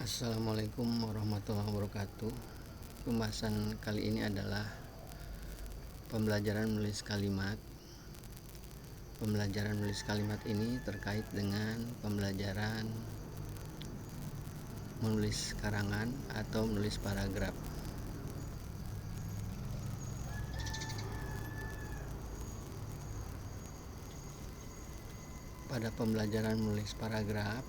Assalamualaikum warahmatullahi wabarakatuh. Pembahasan kali ini adalah pembelajaran menulis kalimat. Pembelajaran menulis kalimat ini terkait dengan pembelajaran menulis karangan atau menulis paragraf. Pada pembelajaran menulis paragraf,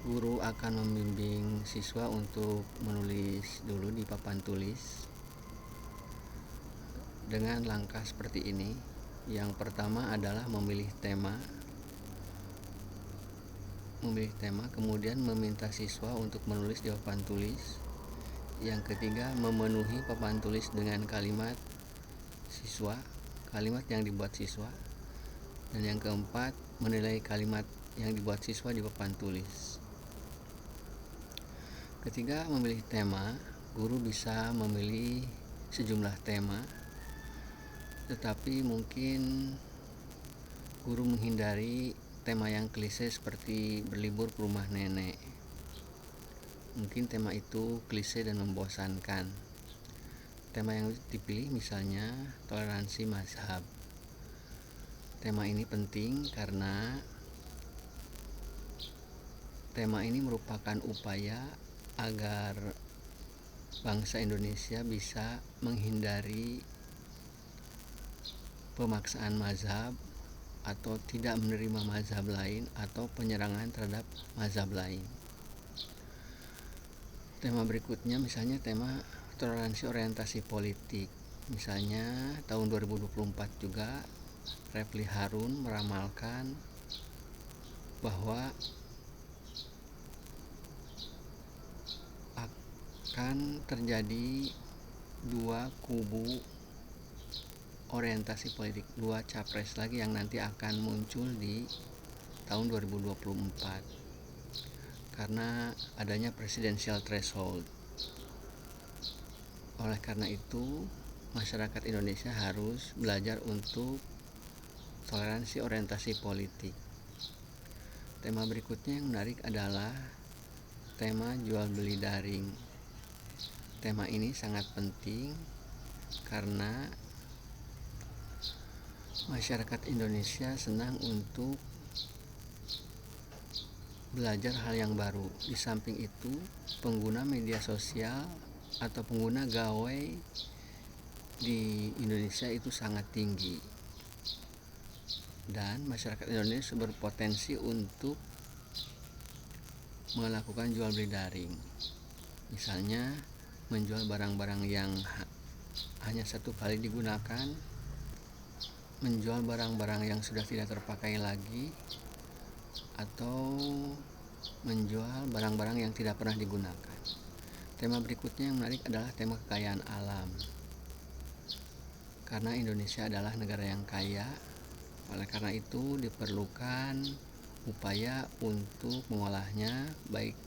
guru akan membimbing siswa untuk menulis dulu di papan tulis dengan langkah seperti ini. Yang pertama adalah memilih tema, kemudian meminta siswa untuk menulis di papan tulis. Yang ketiga, memenuhi papan tulis dengan kalimat yang dibuat siswa. Dan yang keempat, menilai kalimat yang dibuat siswa di papan tulis. Ketika memilih tema, guru bisa memilih sejumlah tema, tetapi mungkin guru menghindari tema yang klise seperti berlibur ke rumah nenek. Mungkin tema itu klise dan membosankan. Tema yang dipilih misalnya toleransi mazhab. Tema ini penting karena tema ini merupakan upaya agar bangsa Indonesia bisa menghindari pemaksaan mazhab atau tidak menerima mazhab lain atau penyerangan terhadap mazhab lain. Tema berikutnya misalnya tema toleransi orientasi politik. Misalnya tahun 2024 juga Refli Harun meramalkan bahwa akan terjadi dua kubu orientasi politik, dua capres lagi yang nanti akan muncul di tahun 2024 karena adanya presidensial threshold. Oleh karena itu, masyarakat Indonesia harus belajar untuk toleransi orientasi politik. Tema berikutnya yang menarik adalah tema jual beli daring. Tema ini sangat penting karena masyarakat Indonesia senang untuk belajar hal yang baru. Di samping itu, pengguna media sosial atau pengguna gawai di Indonesia itu sangat tinggi. Dan masyarakat Indonesia berpotensi untuk melakukan jual beli daring. Misalnya menjual barang-barang yang hanya satu kali digunakan, menjual barang-barang yang sudah tidak terpakai lagi, atau menjual barang-barang yang tidak pernah digunakan. Tema berikutnya yang menarik adalah tema kekayaan alam. Karena Indonesia adalah negara yang kaya, oleh karena itu diperlukan upaya untuk mengolahnya, baik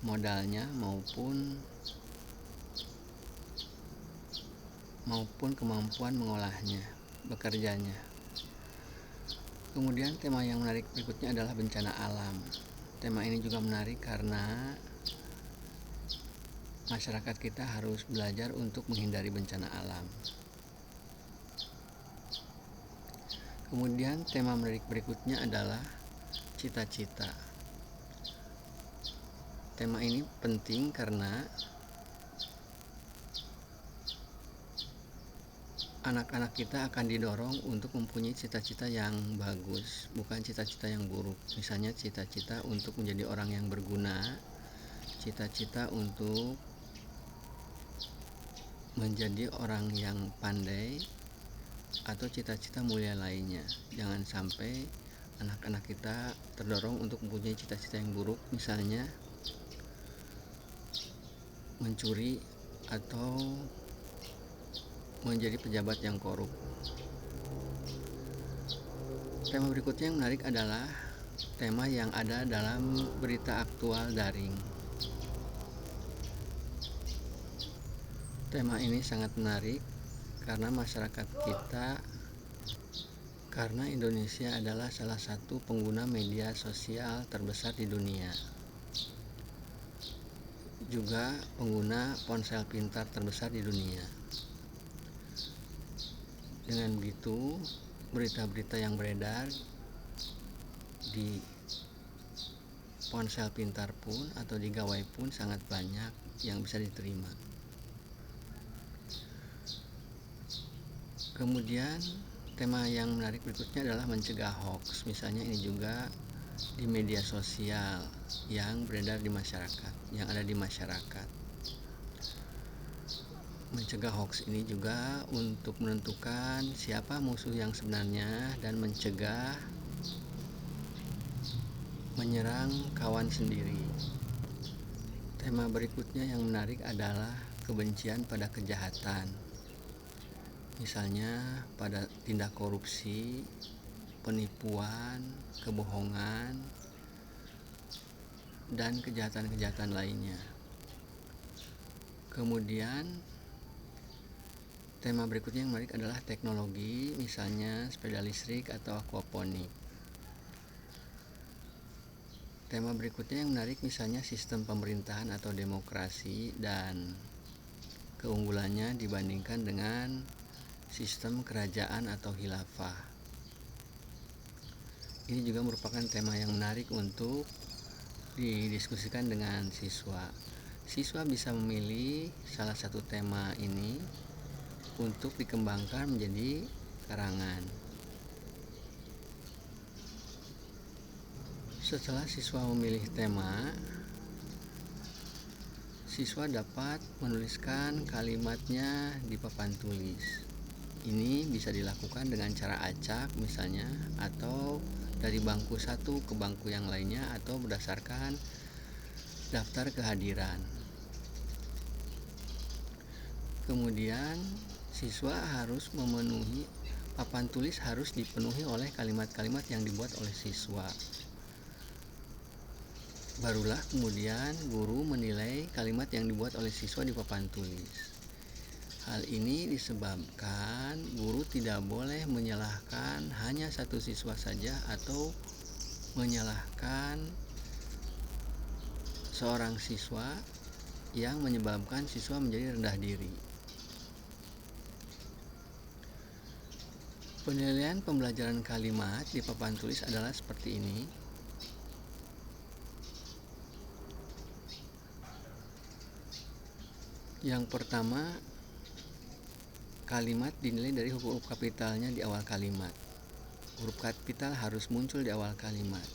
modalnya maupun kemampuan mengolahnya, bekerjanya. Kemudian tema yang menarik berikutnya adalah bencana alam. Tema ini juga menarik karena masyarakat kita harus belajar untuk menghindari bencana alam. Kemudian tema menarik berikutnya adalah cita-cita. Tema ini penting karena anak-anak kita akan didorong untuk mempunyai cita-cita yang bagus, bukan cita-cita yang buruk. Misalnya cita-cita untuk menjadi orang yang berguna, cita-cita untuk menjadi orang yang pandai, atau cita-cita mulia lainnya. Jangan sampai anak-anak kita terdorong untuk mempunyai cita-cita yang buruk, misalnya mencuri atau menjadi pejabat yang korup. Tema berikutnya yang menarik adalah tema yang ada dalam berita aktual daring. Tema ini sangat menarik karena masyarakat kita Karena Indonesia adalah salah satu pengguna media sosial terbesar di dunia, juga pengguna ponsel pintar terbesar di dunia. Dengan begitu, berita-berita yang beredar di ponsel pintar pun atau di gawai pun sangat banyak yang bisa diterima. Kemudian tema yang menarik berikutnya adalah mencegah hoax. Misalnya ini juga di media sosial yang beredar di masyarakat, yang ada di masyarakat. Mencegah hoax ini juga untuk menentukan siapa musuh yang sebenarnya dan mencegah menyerang kawan sendiri. Tema berikutnya yang menarik adalah kebencian pada kejahatan. Misalnya pada tindak korupsi, penipuan, kebohongan, dan kejahatan-kejahatan lainnya. Kemudian tema berikutnya yang menarik adalah teknologi, misalnya sepeda listrik atau aquaponik. Tema berikutnya yang menarik misalnya sistem pemerintahan atau demokrasi dan keunggulannya dibandingkan dengan sistem kerajaan atau khilafah. Ini juga merupakan tema yang menarik untuk didiskusikan dengan siswa. Siswa bisa memilih salah satu tema ini untuk dikembangkan menjadi karangan. Setelah siswa memilih tema, siswa dapat menuliskan kalimatnya di papan tulis. Ini bisa dilakukan dengan cara acak misalnya, atau dari bangku satu ke bangku yang lainnya, atau berdasarkan daftar kehadiran. Kemudian siswa harus memenuhi, papan tulis harus dipenuhi oleh kalimat-kalimat yang dibuat oleh siswa. Barulah kemudian guru menilai kalimat yang dibuat oleh siswa di papan tulis. Hal ini disebabkan guru tidak boleh menyalahkan hanya satu siswa saja atau menyalahkan seorang siswa yang menyebabkan siswa menjadi rendah diri. Penilaian pembelajaran kalimat di papan tulis adalah seperti ini. Yang pertama, kalimat dinilai dari huruf kapitalnya di awal kalimat. Huruf kapital harus muncul di awal kalimat.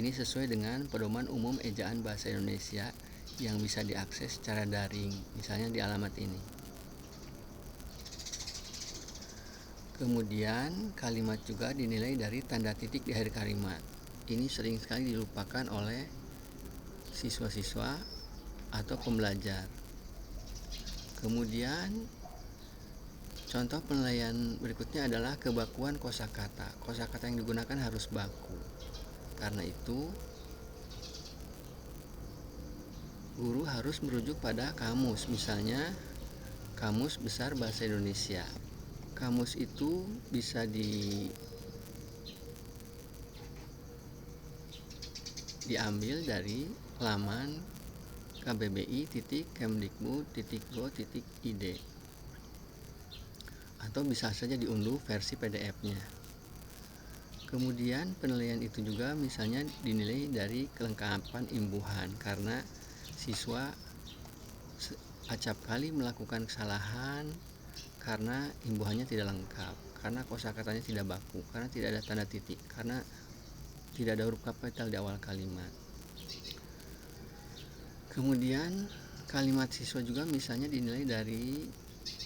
Ini sesuai dengan pedoman umum ejaan bahasa Indonesia yang bisa diakses secara daring, misalnya di alamat ini. Kemudian kalimat juga dinilai dari tanda titik di akhir kalimat. Ini sering sekali dilupakan oleh siswa-siswa atau pembelajar. Kemudian contoh penilaian berikutnya adalah kebakuan kosakata. Kosakata yang digunakan harus baku. Karena itu, guru harus merujuk pada kamus, misalnya Kamus Besar Bahasa Indonesia. Kamus itu bisa diambil dari laman kbbi.kemdikbud.go.id, atau bisa saja diunduh versi PDF-nya. Kemudian penilaian itu juga misalnya dinilai dari kelengkapan imbuhan, karena siswa acap kali melakukan kesalahan karena imbuhannya tidak lengkap, karena kosakatanya tidak baku, karena tidak ada tanda titik, karena tidak ada huruf kapital di awal kalimat. Kemudian kalimat siswa juga misalnya dinilai dari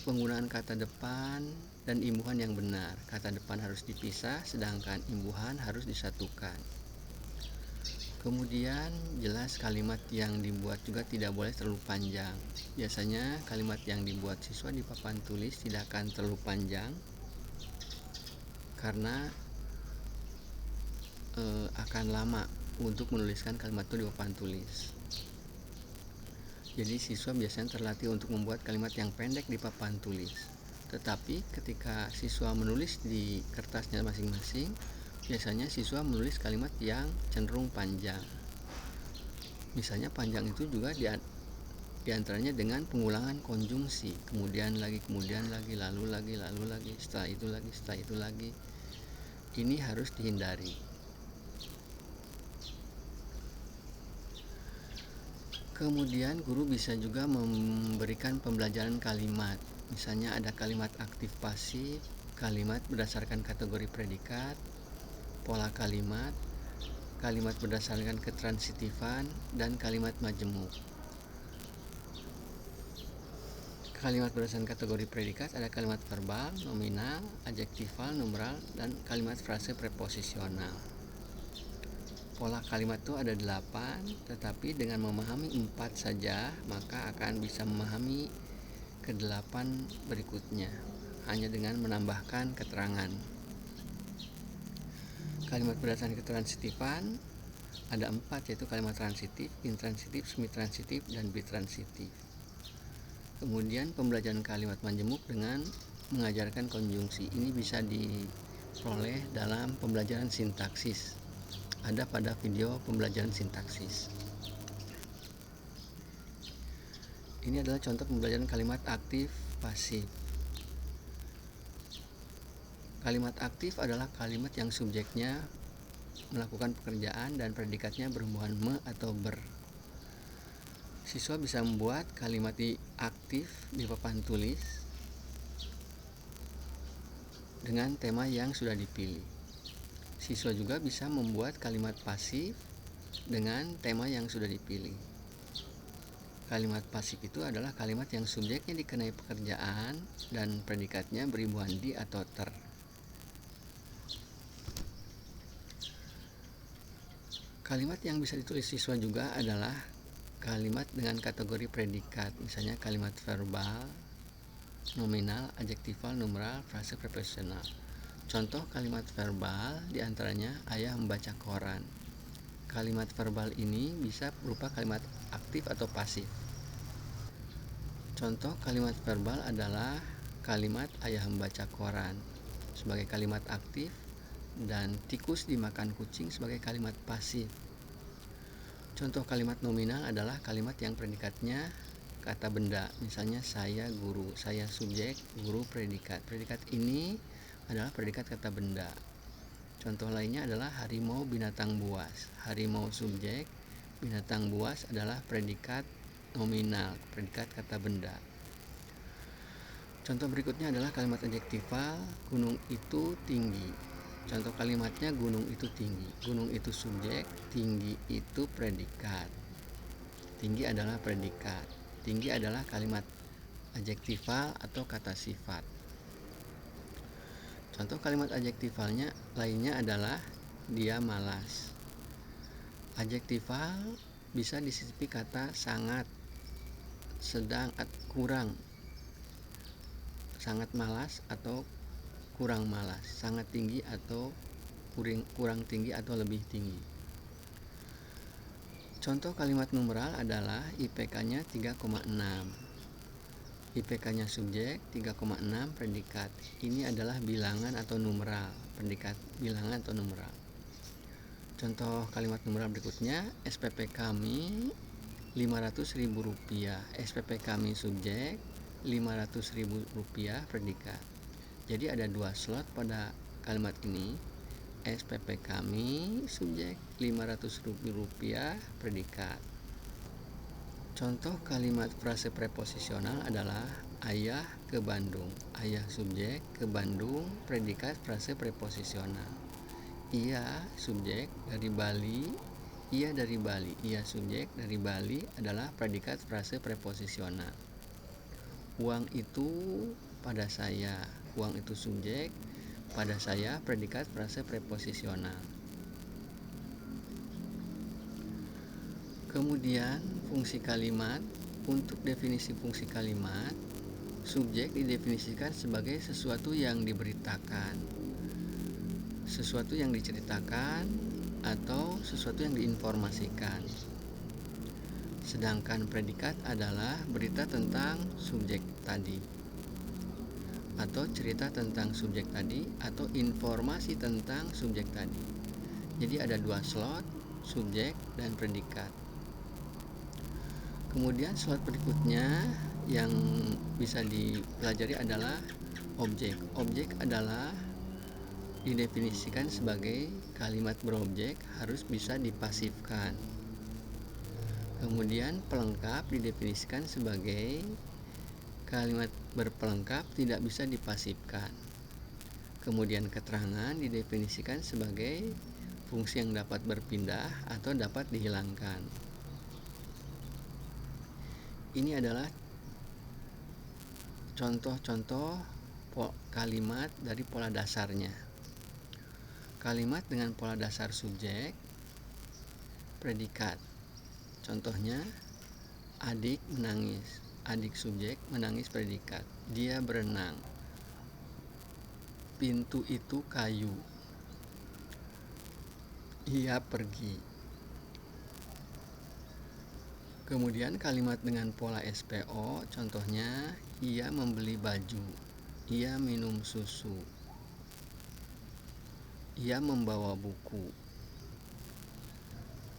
penggunaan kata depan dan imbuhan yang benar. Kata depan harus dipisah, sedangkan imbuhan harus disatukan. Kemudian jelas kalimat yang dibuat juga tidak boleh terlalu panjang. Biasanya kalimat yang dibuat siswa di papan tulis tidak akan terlalu panjang karena akan lama untuk menuliskan kalimat itu di papan tulis. Jadi siswa biasanya terlatih untuk membuat kalimat yang pendek di papan tulis. Tetapi ketika siswa menulis di kertasnya masing-masing, biasanya siswa menulis kalimat yang cenderung panjang. Misalnya panjang itu juga diantaranya dengan pengulangan konjungsi, kemudian lagi, lalu lagi, setelah itu lagi. Ini harus dihindari. Kemudian guru bisa juga memberikan pembelajaran kalimat. Misalnya ada kalimat aktif pasif, kalimat berdasarkan kategori predikat, pola kalimat, kalimat berdasarkan ketransitifan, dan kalimat majemuk. Kalimat berdasarkan kategori predikat ada kalimat verbal, nominal, adjektifal, numeral, dan kalimat frase preposisional. Pola kalimat itu ada 8, tetapi dengan memahami 4 saja, maka akan bisa memahami ke-8 berikutnya, hanya dengan menambahkan keterangan. Kalimat berdasarkan ketransitifan ada 4, yaitu kalimat transitif, intransitif, semitransitif, dan bitransitif. Kemudian pembelajaran kalimat majemuk dengan mengajarkan konjungsi. Ini bisa diperoleh dalam pembelajaran sintaksis. Ada pada video pembelajaran sintaksis. Ini adalah contoh pembelajaran kalimat aktif pasif. Kalimat aktif adalah kalimat yang subjeknya melakukan pekerjaan dan predikatnya berhubungan me atau ber. Siswa bisa membuat kalimat aktif di papan tulis dengan tema yang sudah dipilih. Siswa juga bisa membuat kalimat pasif dengan tema yang sudah dipilih. Kalimat pasif itu adalah kalimat yang subjeknya dikenai pekerjaan dan predikatnya berhubungan di atau ter. Kalimat yang bisa ditulis siswa juga adalah kalimat dengan kategori predikat, misalnya kalimat verbal, nominal, adjektifal, numeral, frase preposisional. Contoh kalimat verbal diantaranya ayah membaca koran. Kalimat verbal ini bisa berupa kalimat aktif atau pasif. Contoh kalimat verbal adalah kalimat ayah membaca koran sebagai kalimat aktif dan tikus dimakan kucing sebagai kalimat pasif. Contoh kalimat nominal adalah kalimat yang predikatnya kata benda, misalnya saya guru, saya subjek, guru predikat. Predikat ini adalah predikat kata benda. Contoh lainnya adalah harimau binatang buas. Harimau subjek, binatang buas adalah predikat nominal, predikat kata benda. Contoh berikutnya adalah kalimat adjektifal, gunung itu tinggi. Contoh kalimatnya gunung itu tinggi. Gunung itu subjek, tinggi itu predikat. Tinggi adalah predikat. Tinggi adalah kalimat adjektifal atau kata sifat. Contoh kalimat adjektifalnya lainnya adalah dia malas. Adjektifal bisa disisipi kata sangat, sedang, kurang. Sangat malas atau kurang malas, sangat tinggi atau kurang tinggi atau lebih tinggi. Contoh kalimat numeral adalah IPK-nya 3,6. IPK-nya subjek, 3,6 predikat. Ini adalah bilangan atau numeral, predikat bilangan atau numeral. Contoh kalimat numeral berikutnya, SPP kami Rp500.000. SPP kami subjek, Rp500.000 predikat. Jadi ada 2 slot pada kalimat ini. SPP kami subjek, Rp500.000 predikat. Contoh kalimat frase preposisional adalah ayah ke Bandung. Ayah subjek, ke Bandung predikat frase preposisional. Ia subjek dari Bali, ia dari Bali. Ia subjek dari Bali adalah predikat frase preposisional. Uang itu pada saya. Uang itu subjek, pada saya predikat frase preposisional. Kemudian fungsi kalimat. Untuk definisi fungsi kalimat, subjek didefinisikan sebagai sesuatu yang diberitakan, sesuatu yang diceritakan, atau sesuatu yang diinformasikan. Sedangkan predikat adalah berita tentang subjek tadi. atau cerita tentang subjek tadi atau informasi tentang subjek tadi. Jadi ada dua slot, subjek dan predikat. Kemudian slot berikutnya yang bisa dipelajari adalah objek. Objek adalah didefinisikan sebagai kalimat berobjek harus bisa dipasifkan. Kemudian pelengkap didefinisikan sebagai kalimat berpelengkap tidak bisa dipasifkan. Kemudian keterangan didefinisikan sebagai fungsi yang dapat berpindah atau dapat dihilangkan. Ini adalah contoh-contoh kalimat dari pola dasarnya. Kalimat dengan pola dasar subjek, predikat. Contohnya, adik menangis. Adik subjek, menangis predikat. Dia berenang. Pintu itu kayu. Ia pergi. Kemudian kalimat dengan pola SPO, contohnya, ia membeli baju. Ia minum susu. Ia membawa buku.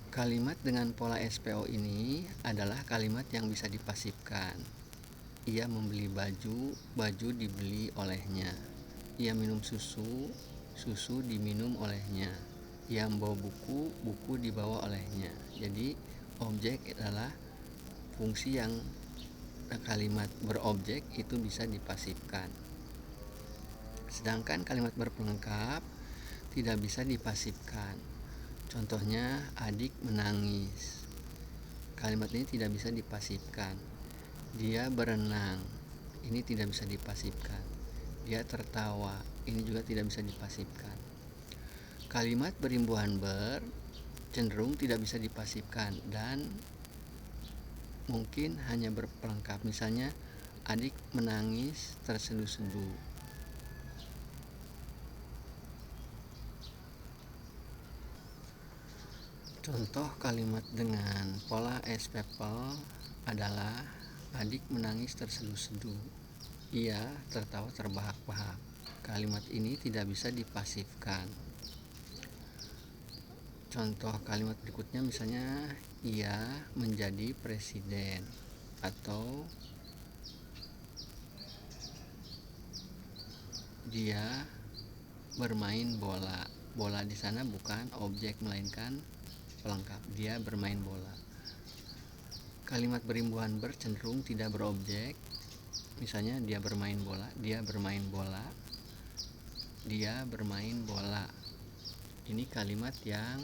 Kalimat dengan pola SPO ini adalah kalimat yang bisa dipasifkan. Ia membeli baju, baju dibeli olehnya. Ia minum susu, susu diminum olehnya. Ia membawa buku, buku dibawa olehnya. Jadi objek adalah fungsi yang kalimat berobjek itu bisa dipasifkan. Sedangkan kalimat berpelengkap tidak bisa dipasifkan. Contohnya, adik menangis. Kalimat ini tidak bisa dipasifkan. Dia berenang. Ini tidak bisa dipasifkan. Dia tertawa. Ini juga tidak bisa dipasifkan. Kalimat berimbuhan ber cenderung tidak bisa dipasifkan dan mungkin hanya berpelengkap. Misalnya, adik menangis terseduh-seduh. Contoh kalimat dengan pola SPPL adalah adik menangis terseduh-seduh. Ia tertawa terbahak-bahak. Kalimat ini tidak bisa dipasifkan. Contoh kalimat berikutnya misalnya, ia menjadi presiden atau dia bermain bola. Bola di sana bukan objek melainkan pelengkap. Dia bermain bola. Kalimat berimbuhan ber cenderung tidak berobjek. Misalnya dia bermain bola, dia bermain bola, dia bermain bola. Ini kalimat yang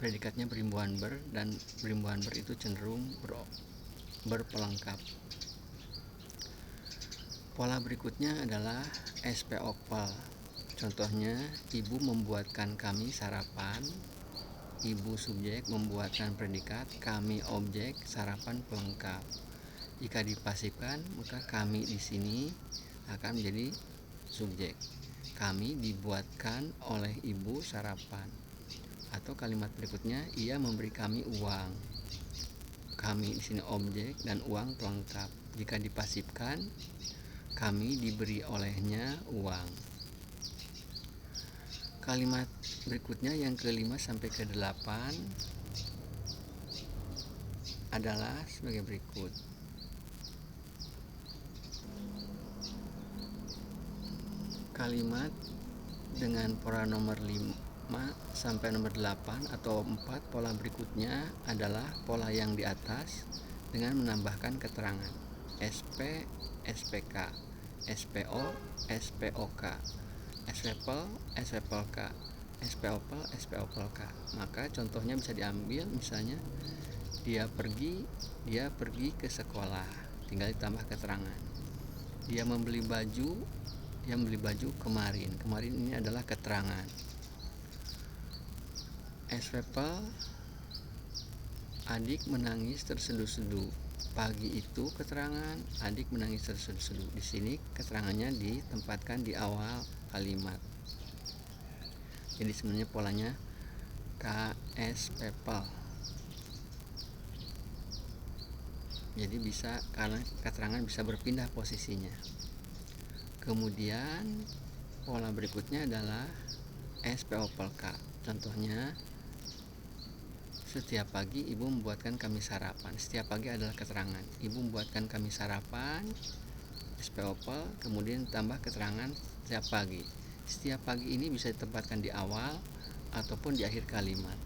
predikatnya berimbuhan ber dan berimbuhan ber itu cenderung berpelengkap. Pola berikutnya adalah SPOPL. Contohnya, ibu membuatkan kami sarapan. Ibu subjek membuatkan predikat, kami objek, sarapan pelengkap. Jika dipasifkan, maka kami di sini akan menjadi subjek. Kami dibuatkan oleh ibu sarapan. Atau kalimat berikutnya, ia memberi kami uang. Kami di sini objek dan uang pelengkap. Jika dipasifkan, kami diberi olehnya uang. Kalimat berikutnya yang ke-5 sampai ke-8 adalah sebagai berikut. Kalimat dengan pola nomor 5 sampai nomor 8 atau 4 pola berikutnya adalah pola yang di atas dengan menambahkan keterangan SP, SPK, SPO, SPOK, SPPL, SPPLK, SPOPL, SPOPLK. Maka contohnya bisa diambil, misalnya dia pergi ke sekolah, tinggal ditambah keterangan. Dia membeli baju kemarin ini adalah keterangan. SPPL, adik menangis terseduh-seduh. Pagi itu keterangan, adik menangis terseduh-seduh. Di sini keterangannya ditempatkan di awal kalimat. Jadi sebenarnya polanya KSPPL. Jadi bisa, karena keterangan bisa berpindah posisinya. Kemudian pola berikutnya adalah SPOPLK. Contohnya, setiap pagi ibu membuatkan kami sarapan. Setiap pagi adalah keterangan. Ibu membuatkan kami sarapan, SPOPL, kemudian tambah keterangan setiap pagi. Setiap pagi ini bisa ditempatkan di awal ataupun di akhir kalimat.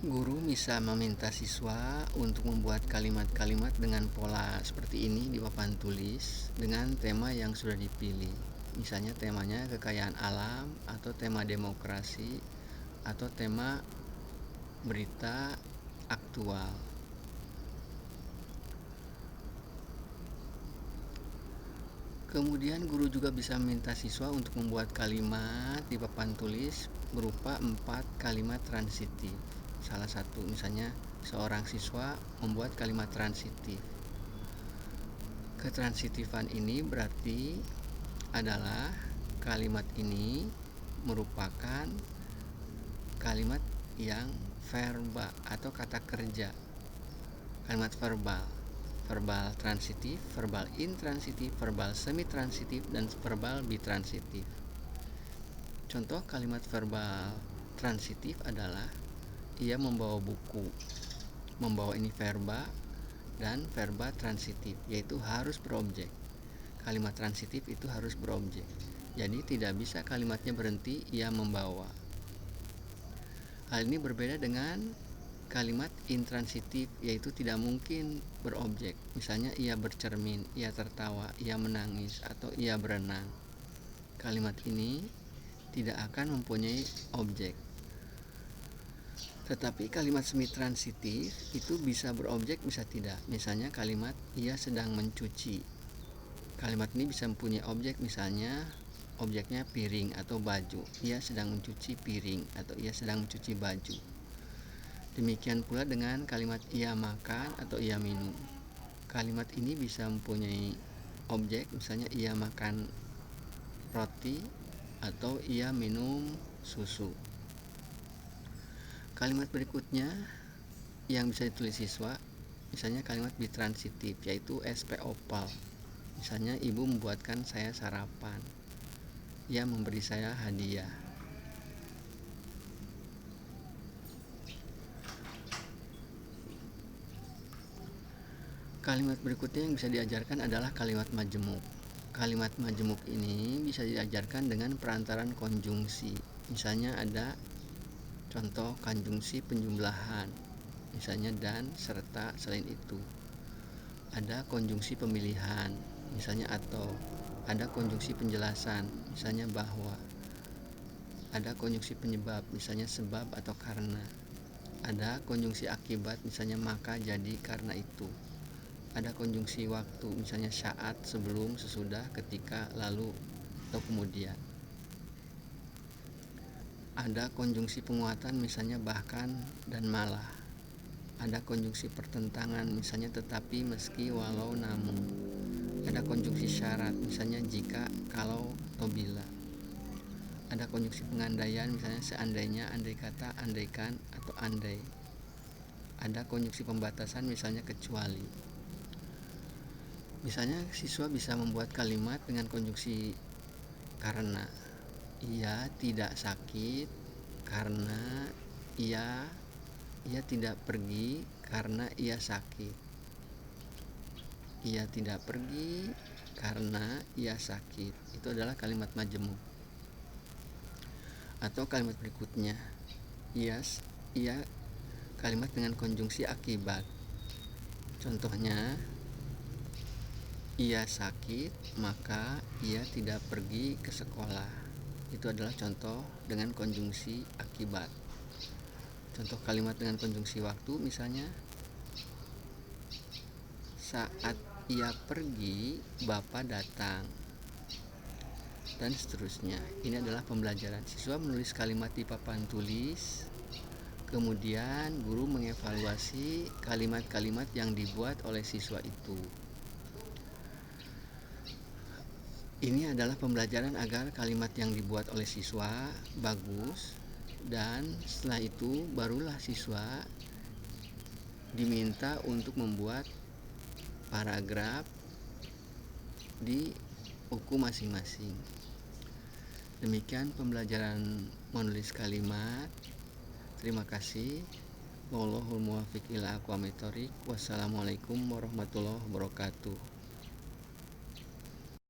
Guru bisa meminta siswa untuk membuat kalimat-kalimat dengan pola seperti ini di papan tulis dengan tema yang sudah dipilih. Misalnya temanya kekayaan alam, atau tema demokrasi, atau tema berita aktual. Kemudian guru juga bisa meminta siswa untuk membuat kalimat di papan tulis berupa 4 kalimat transitif. Salah satu misalnya seorang siswa membuat kalimat transitif. Ketransitifan ini berarti adalah kalimat ini merupakan kalimat yang verba atau kata kerja. Kalimat verbal. Verbal transitif, verbal intransitif, verbal semi-transitif, dan verbal bitransitif. Contoh kalimat verbal transitif adalah ia membawa buku. Membawa ini verba dan verba transitif, yaitu harus berobjek. Kalimat transitif itu harus berobjek. Jadi tidak bisa kalimatnya berhenti ia membawa. Hal ini berbeda dengan kalimat intransitif, yaitu tidak mungkin berobjek. Misalnya ia bercermin, ia tertawa, ia menangis, atau ia berenang. Kalimat ini tidak akan mempunyai objek. Tetapi kalimat semi-transitif itu bisa berobjek, bisa tidak. Misalnya kalimat ia sedang mencuci. Kalimat ini bisa mempunyai objek, misalnya objeknya piring atau baju. Ia sedang mencuci piring atau ia sedang mencuci baju. Demikian pula dengan kalimat ia makan atau ia minum. Kalimat ini bisa mempunyai objek, misalnya ia makan roti atau ia minum susu. Kalimat berikutnya yang bisa ditulis siswa, misalnya kalimat bitransitif, yaitu SPOPL. Misalnya ibu membuatkan saya sarapan, ia memberi saya hadiah. Kalimat berikutnya yang bisa diajarkan adalah kalimat majemuk. Kalimat majemuk ini bisa diajarkan dengan perantaran konjungsi. Misalnya ada contoh konjungsi penjumlahan, misalnya dan, serta, selain itu. Ada konjungsi pemilihan, misalnya atau. Ada konjungsi penjelasan, misalnya bahwa. Ada konjungsi penyebab, misalnya sebab atau karena. Ada konjungsi akibat, misalnya maka, jadi, karena itu. Ada konjungsi waktu, misalnya saat, sebelum, sesudah, ketika, lalu, atau kemudian. Ada konjungsi penguatan, misalnya bahkan dan malah. Ada konjungsi pertentangan, misalnya tetapi, meski, walau, namun. Ada konjungsi syarat, misalnya jika, kalau, atau bila. Ada konjungsi pengandaian, misalnya seandainya, andai kata, andaikan, atau andai. Ada konjungsi pembatasan, misalnya kecuali. Misalnya siswa bisa membuat kalimat dengan konjungsi karena. Ia tidak sakit karena ia tidak pergi karena ia sakit. Ia tidak pergi karena ia sakit. Itu adalah kalimat majemuk. Atau kalimat berikutnya, ia kalimat dengan konjungsi akibat. Contohnya, ia sakit maka ia tidak pergi ke sekolah. Itu adalah contoh dengan konjungsi akibat. Contoh kalimat dengan konjungsi waktu, misalnya saat ia pergi bapak datang, dan seterusnya. Ini adalah pembelajaran. Siswa menulis kalimat di papan tulis, kemudian guru mengevaluasi kalimat-kalimat yang dibuat oleh siswa itu. Ini adalah pembelajaran agar kalimat yang dibuat oleh siswa bagus, dan setelah itu barulah siswa diminta untuk membuat paragraf di buku masing-masing. Demikian pembelajaran menulis kalimat. Terima kasih. Wallahul muwaffiq ila aqwamit thoriq. Wassalamualaikum warahmatullahi wabarakatuh.